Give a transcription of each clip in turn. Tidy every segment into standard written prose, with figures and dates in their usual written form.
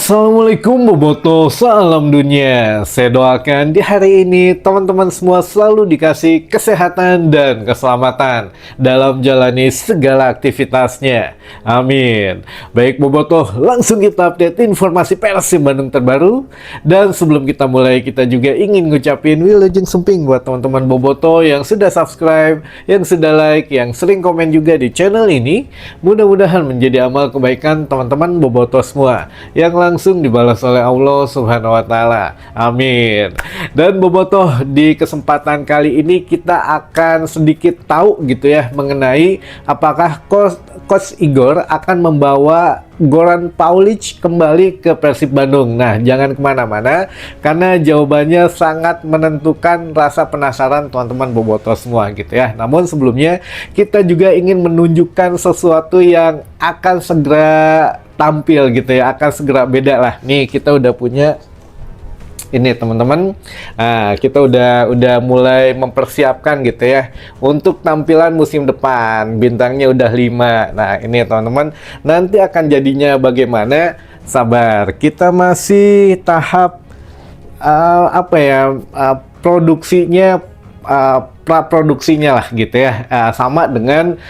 Assalamualaikum Boboto, salam dunia. Saya doakan di hari ini teman-teman semua selalu dikasih kesehatan dan keselamatan dalam jalani segala aktivitasnya. Amin. Baik Boboto, langsung kita update informasi Persib Bandung terbaru. Dan sebelum kita mulai, kita juga ingin ngucapin wilujeng sumping buat teman-teman Boboto yang sudah subscribe, yang sudah like, yang sering komen juga di channel ini. Mudah-mudahan menjadi amal kebaikan teman-teman Boboto semua yang langsung dibalas oleh Allah Subhanahu wa Ta'ala. Amin. Dan Bobotoh, di kesempatan kali ini kita akan sedikit tahu gitu ya mengenai apakah Coach Igor akan membawa Goran Paulic kembali ke Persib Bandung. Nah, jangan kemana-mana karena jawabannya sangat menentukan rasa penasaran teman-teman Bobotoh semua gitu ya. Namun sebelumnya kita juga ingin menunjukkan sesuatu yang akan segera tampil gitu ya, akan segera beda lah. Nih kita udah punya ini teman-teman. Nah, kita udah mulai mempersiapkan gitu ya untuk tampilan musim depan. Bintangnya udah 5. Nah, ini teman-teman, nanti akan jadinya bagaimana? Sabar. Kita masih tahap produksinya, praproduksinya lah gitu ya. Sama dengan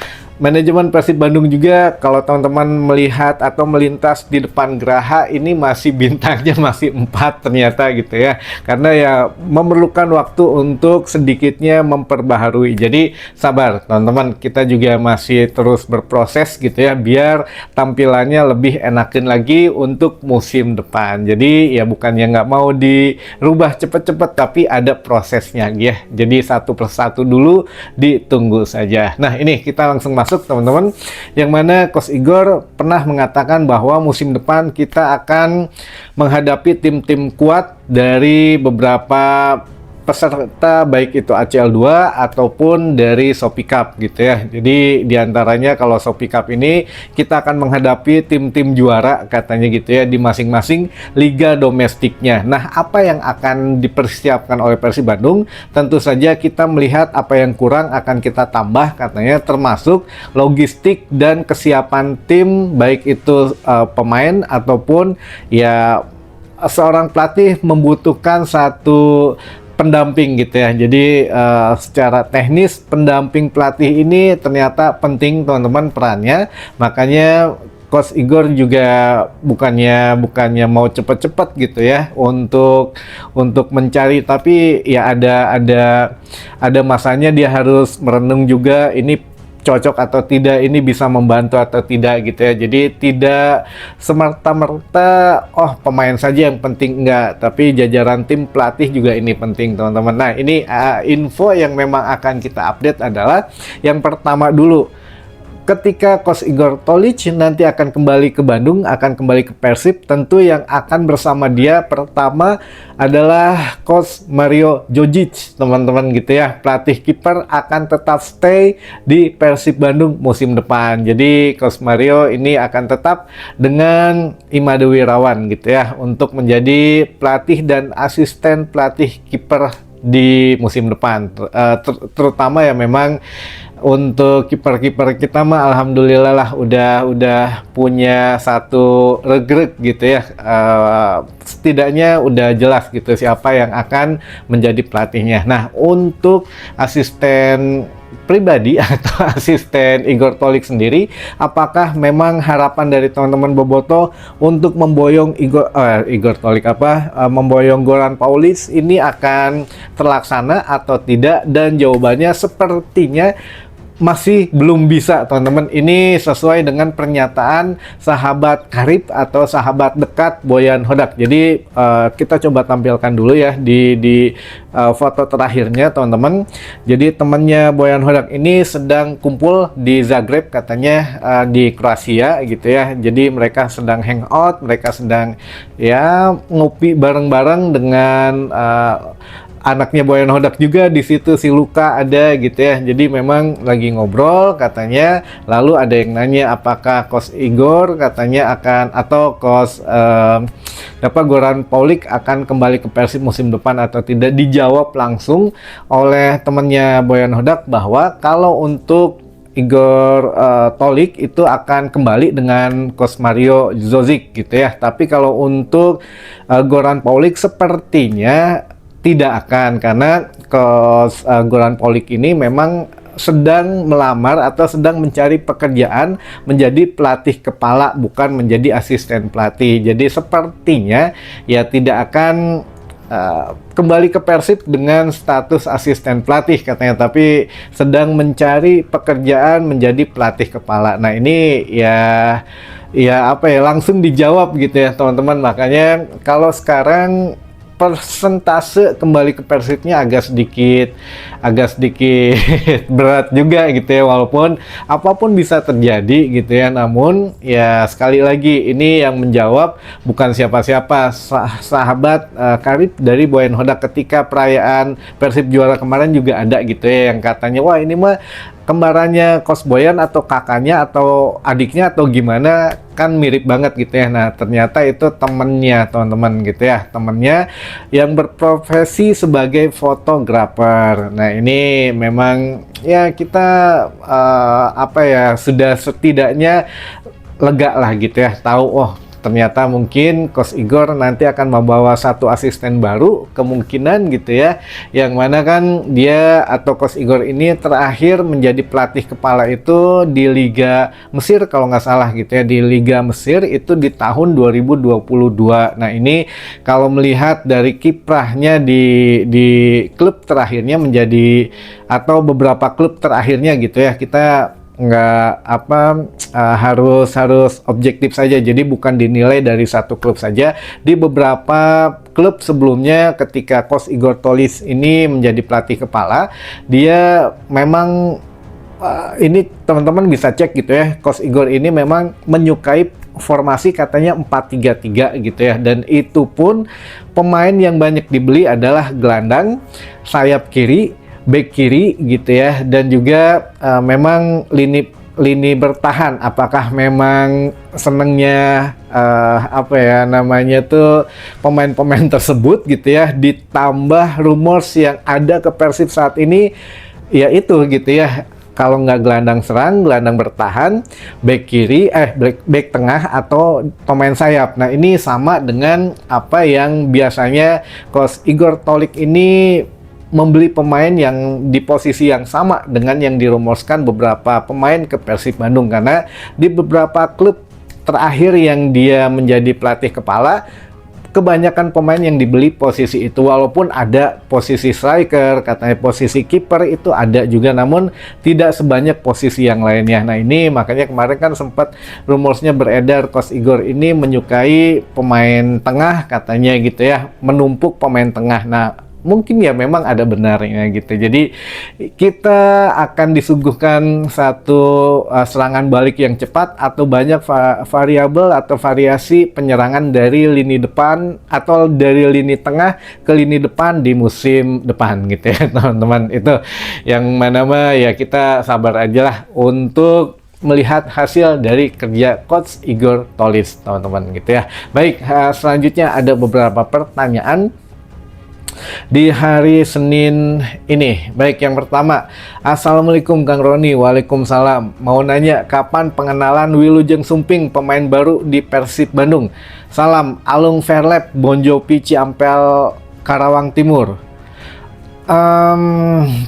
manajemen Persib Bandung juga. Kalau teman-teman melihat atau melintas di depan Geraha, ini masih bintangnya masih 4 ternyata gitu ya, karena ya memerlukan waktu untuk sedikitnya memperbaharui. Jadi sabar teman-teman, kita juga masih terus berproses gitu ya biar tampilannya lebih enakin lagi untuk musim depan. Jadi ya bukannya nggak mau dirubah cepet-cepet, tapi ada prosesnya ya. Jadi satu persatu dulu ditunggu saja. Nah, ini kita langsung masuk teman-teman, yang mana Coach Igor pernah mengatakan bahwa musim depan kita akan menghadapi tim-tim kuat dari beberapa peserta, baik itu ACL 2 ataupun dari Shopee Cup gitu ya. Jadi diantaranya kalau Shopee Cup ini kita akan menghadapi tim-tim juara katanya gitu ya di masing-masing liga domestiknya. Nah, apa yang akan dipersiapkan oleh Persib Bandung? Tentu saja kita melihat apa yang kurang akan kita tambah katanya, termasuk logistik dan kesiapan tim, baik itu pemain ataupun ya seorang pelatih membutuhkan satu pendamping gitu ya. Jadi secara teknis pendamping pelatih ini ternyata penting teman-teman perannya. Makanya Coach Igor juga bukannya mau cepet-cepet gitu ya untuk mencari, tapi ya ada masanya dia harus merenung juga ini cocok atau tidak, ini bisa membantu atau tidak gitu ya. Jadi tidak semerta-merta pemain saja yang penting, enggak, tapi jajaran tim pelatih juga ini penting teman-teman. Nah, ini info yang memang akan kita update adalah yang pertama dulu, ketika Coach Igor Paulic nanti akan kembali ke Bandung, akan kembali ke Persib, tentu yang akan bersama dia pertama adalah Coach Mario Djordjic teman-teman gitu ya. Pelatih kiper akan tetap stay di Persib Bandung musim depan. Jadi Coach Mario ini akan tetap dengan Imade Wirawan gitu ya untuk menjadi pelatih dan asisten pelatih kiper di musim depan. Terutama ya memang untuk kiper-kiper kita mah alhamdulillah lah udah punya satu regrek gitu ya. Setidaknya udah jelas gitu siapa yang akan menjadi pelatihnya. Nah, untuk asisten pribadi atau asisten Igor Paulic sendiri, apakah memang harapan dari teman-teman Bobotoh untuk memboyong Igor Paulic memboyong Goran Paulic ini akan terlaksana atau tidak? Dan jawabannya sepertinya masih belum bisa teman-teman. Ini sesuai dengan pernyataan sahabat karib atau sahabat dekat Boyan Hodak. Jadi kita coba tampilkan dulu ya di foto terakhirnya teman-teman. Jadi temannya Boyan Hodak ini sedang kumpul di Zagreb katanya, di Kroasia gitu ya. Jadi mereka sedang hangout, mereka sedang ya ngopi bareng-bareng dengan anaknya Boyan Hodak juga di situ, si Luka ada gitu ya. Jadi memang lagi ngobrol katanya. Lalu ada yang nanya apakah Coach Igor katanya akan, atau Coach Goran Paulic akan kembali ke Persib musim depan atau tidak. Dijawab langsung oleh temannya Boyan Hodak bahwa kalau untuk Igor Tolik itu akan kembali dengan Coach Mario Zozic gitu ya. Tapi kalau untuk Goran Paulic sepertinya tidak akan, karena Coach Goran Paulic ini memang sedang melamar atau sedang mencari pekerjaan menjadi pelatih kepala, bukan menjadi asisten pelatih. Jadi sepertinya ya tidak akan kembali ke Persib dengan status asisten pelatih katanya, tapi sedang mencari pekerjaan menjadi pelatih kepala. Nah ini ya apa ya, langsung dijawab gitu ya teman-teman. Makanya kalau sekarang persentase kembali ke Persibnya agak sedikit berat juga gitu ya, walaupun apapun bisa terjadi gitu ya. Namun ya sekali lagi ini yang menjawab bukan siapa-siapa, sahabat karib dari Boyan Hodak. Ketika perayaan Persib juara kemarin juga ada gitu ya yang katanya wah ini mah kembarannya Coach Boyan atau kakaknya atau adiknya atau gimana, kan mirip banget gitu ya. Nah ternyata itu temennya teman-teman gitu ya, temennya yang berprofesi sebagai fotografer. Nah ini memang ya kita apa ya, sudah setidaknya lega lah gitu ya, tahu oh ternyata mungkin Coach Igor nanti akan membawa satu asisten baru kemungkinan gitu ya, yang mana kan dia atau Coach Igor ini terakhir menjadi pelatih kepala itu di Liga Mesir kalau nggak salah gitu ya, di Liga Mesir itu di tahun 2022. Nah ini kalau melihat dari kiprahnya di klub terakhirnya menjadi atau beberapa klub terakhirnya gitu ya, kita nggak harus objektif saja, jadi bukan dinilai dari satu klub saja. Di beberapa klub sebelumnya ketika Coach Igor Tolis ini menjadi pelatih kepala, dia memang ini teman-teman bisa cek gitu ya, Coach Igor ini memang menyukai formasi katanya 4-3-3 gitu ya, dan itu pun pemain yang banyak dibeli adalah gelandang, sayap kiri, back kiri gitu ya, dan juga memang lini bertahan. Apakah memang senengnya apa ya namanya tuh pemain-pemain tersebut gitu ya, ditambah rumors yang ada ke Persib saat ini, ya itu gitu ya, kalau nggak gelandang serang, gelandang bertahan, back kiri, back tengah atau pemain sayap. Nah ini sama dengan apa yang biasanya Coach Igor Tolik ini membeli pemain yang di posisi yang sama dengan yang dirumuskan beberapa pemain ke Persib Bandung, karena di beberapa klub terakhir yang dia menjadi pelatih kepala kebanyakan pemain yang dibeli posisi itu, walaupun ada posisi striker, katanya posisi kiper itu ada juga, namun tidak sebanyak posisi yang lainnya. Nah ini makanya kemarin kan sempat rumorsnya beredar Coach Igor ini menyukai pemain tengah katanya gitu ya, menumpuk pemain tengah. Nah mungkin ya memang ada benarnya gitu. Jadi kita akan disuguhkan satu serangan balik yang cepat atau banyak variabel atau variasi penyerangan dari lini depan atau dari lini tengah ke lini depan di musim depan gitu ya teman-teman. Itu yang mana mah ya kita sabar aja lah untuk melihat hasil dari kerja Coach Igor Tolis teman-teman gitu ya. Baik, selanjutnya ada beberapa pertanyaan di hari Senin ini. Baik, yang pertama, Assalamualaikum Kang Roni. Waalaikumsalam. Mau nanya kapan pengenalan Wilujeng Sumping, pemain baru di Persib Bandung? Salam, Alung Fairlab, Bonjopi Ciampel, Karawang Timur.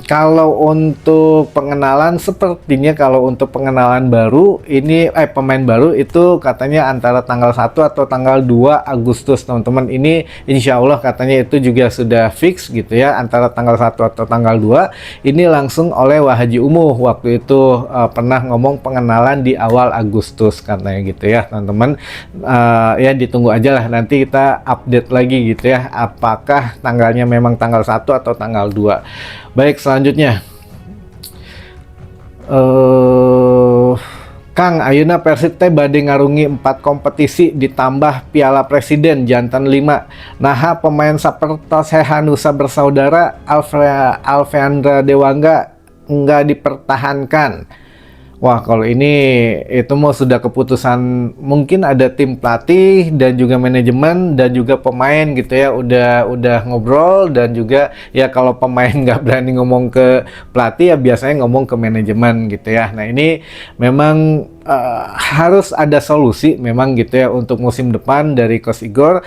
Kalau untuk pengenalan, sepertinya kalau untuk pengenalan baru ini pemain baru itu katanya antara tanggal 1 atau tanggal 2 Agustus teman-teman. Ini insya Allah katanya itu juga sudah fix gitu ya, antara tanggal 1 atau tanggal 2. Ini langsung oleh Wahaji Umuh waktu itu pernah ngomong pengenalan di awal Agustus katanya gitu ya teman-teman. Ya ditunggu aja lah, nanti kita update lagi gitu ya, apakah tanggalnya memang tanggal 1 atau tanggal 2. Baik, selanjutnya Kang, ayeuna Persib teh bade ngarungi 4 kompetisi ditambah Piala Presiden jantan 5. Naha pemain sapertos Hehanusa bersaudara Alfeandra Dewangga enggak dipertahankan. Wah, kalau ini itu mau sudah keputusan mungkin ada tim pelatih dan juga manajemen dan juga pemain gitu ya. Udah ngobrol dan juga ya kalau pemain nggak berani ngomong ke pelatih ya biasanya ngomong ke manajemen gitu ya. Nah, ini memang harus ada solusi memang gitu ya untuk musim depan dari Coach Igor.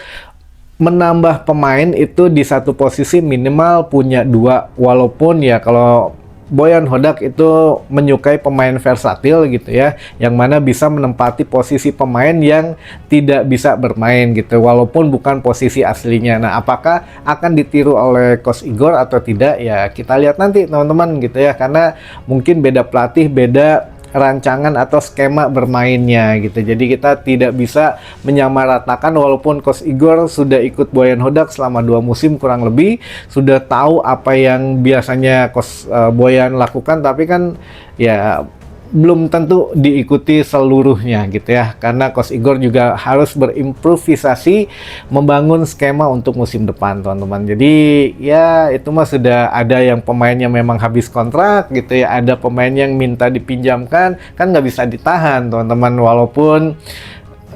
Menambah pemain itu di satu posisi minimal punya dua, walaupun ya kalau Boyan Hodak itu menyukai pemain versatil gitu ya, yang mana bisa menempati posisi pemain yang tidak bisa bermain gitu, walaupun bukan posisi aslinya. Nah, apakah akan ditiru oleh Coach Igor atau tidak? Ya kita lihat nanti teman-teman gitu ya, karena mungkin beda pelatih, beda rancangan atau skema bermainnya gitu. Jadi kita tidak bisa menyamaratakan, walaupun Coach Igor sudah ikut Boyan Hodak selama 2 musim kurang lebih, sudah tahu apa yang biasanya Coach Boyan lakukan, tapi kan ya belum tentu diikuti seluruhnya gitu ya, karena Coach Igor juga harus berimprovisasi membangun skema untuk musim depan teman-teman. Jadi ya itu mah sudah ada yang pemainnya memang habis kontrak gitu ya, ada pemain yang minta dipinjamkan, kan nggak bisa ditahan teman-teman, walaupun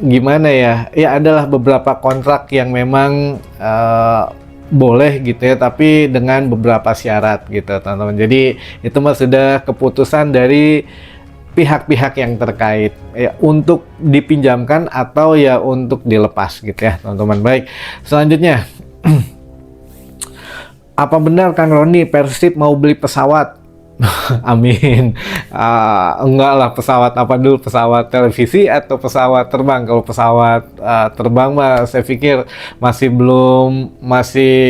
gimana ya, ya adalah beberapa kontrak yang memang boleh gitu ya, tapi dengan beberapa syarat gitu teman-teman. Jadi itu mah sudah keputusan dari pihak-pihak yang terkait ya, untuk dipinjamkan atau ya untuk dilepas gitu ya teman-teman. Baik, selanjutnya apa benar Kang Roni Persib mau beli pesawat? Amin. Enggak lah, pesawat apa dulu, pesawat televisi atau pesawat terbang? Kalau pesawat terbang mah saya pikir masih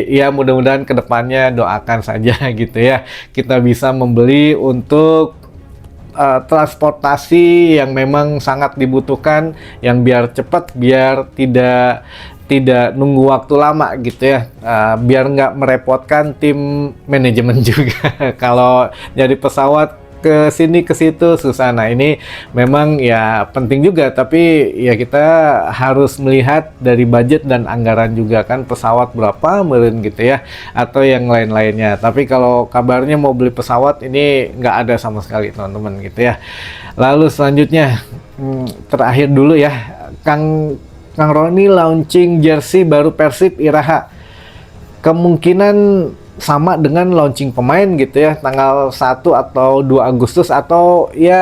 ya, mudah-mudahan kedepannya doakan saja gitu ya, kita bisa membeli untuk transportasi yang memang sangat dibutuhkan, yang biar cepat, biar tidak nunggu waktu lama gitu ya, biar nggak merepotkan tim manajemen juga kalau jadi pesawat ke sini ke situ susah. Nah, ini memang ya penting juga, tapi ya kita harus melihat dari budget dan anggaran juga kan, pesawat berapa meren gitu ya, atau yang lain-lainnya. Tapi kalau kabarnya mau beli pesawat ini nggak ada sama sekali teman-teman gitu ya. Lalu selanjutnya terakhir dulu ya, Kang Roni launching jersey baru Persib Iraha, kemungkinan sama dengan launching pemain gitu ya, tanggal 1 atau 2 Agustus atau ya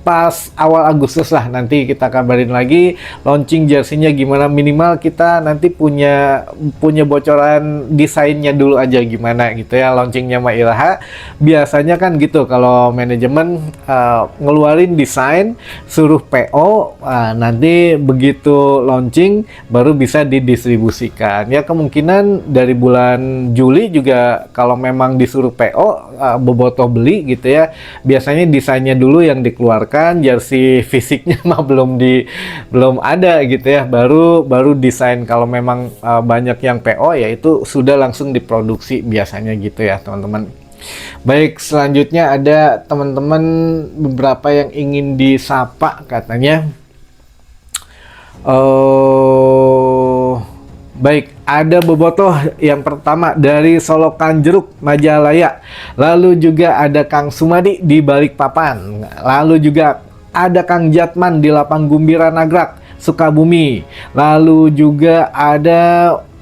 pas awal Agustus lah, nanti kita kabarin lagi launching jersey-nya gimana. Minimal kita nanti punya bocoran desainnya dulu aja gimana gitu ya, launchingnya sama Iraha. Biasanya kan gitu, kalau manajemen ngeluarin desain, suruh PO, nanti begitu launching baru bisa didistribusikan. Ya kemungkinan dari bulan Juli juga kalau memang disuruh PO, bobotoh beli gitu ya, biasanya desainnya dulu yang dikeluarkan, jersey fisiknya mah belum ada gitu ya, baru desain. Kalau memang banyak yang PO ya itu sudah langsung diproduksi biasanya gitu ya teman-teman. Baik, selanjutnya ada teman-teman beberapa yang ingin disapa katanya. Baik, ada bobotoh yang pertama dari Solokan Jeruk, Majalaya. Lalu juga ada Kang Sumadi di Balikpapan. Lalu juga ada Kang Jatman di Lapang Gumbira Nagrak, Sukabumi. Lalu juga ada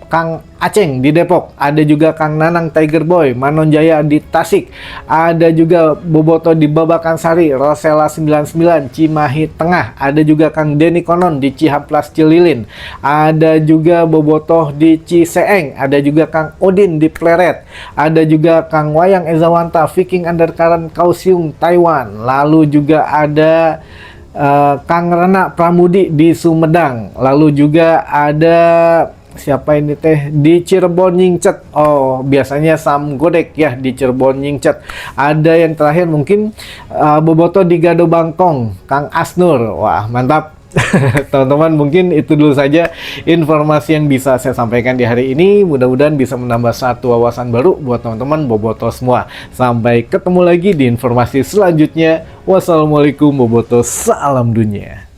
Kang Aceng di Depok, ada juga Kang Nanang Tiger Boy, Manonjaya di Tasik, ada juga bobotoh di Babakan Sari, Rosella 99, Cimahi Tengah, ada juga Kang Denny Konon di Cihamplas Cililin, ada juga bobotoh di Ciseeng, ada juga Kang Odin di Pleret, ada juga Kang Wayang Ezawanta, Viking Undercurrent Kaohsiung, Taiwan, lalu juga ada Kang Rena Pramudi di Sumedang, lalu juga ada siapa ini teh di Cirebon Nyingcet. Oh, biasanya Sam Godek ya di Cirebon Nyingcet. Ada yang terakhir mungkin bobotoh di Gado Bangkong, Kang Asnur. Wah, mantap. Teman-teman, mungkin itu dulu saja informasi yang bisa saya sampaikan di hari ini. Mudah-mudahan bisa menambah satu wawasan baru buat teman-teman bobotoh semua. Sampai ketemu lagi di informasi selanjutnya. Wassalamualaikum bobotoh, salam dunia.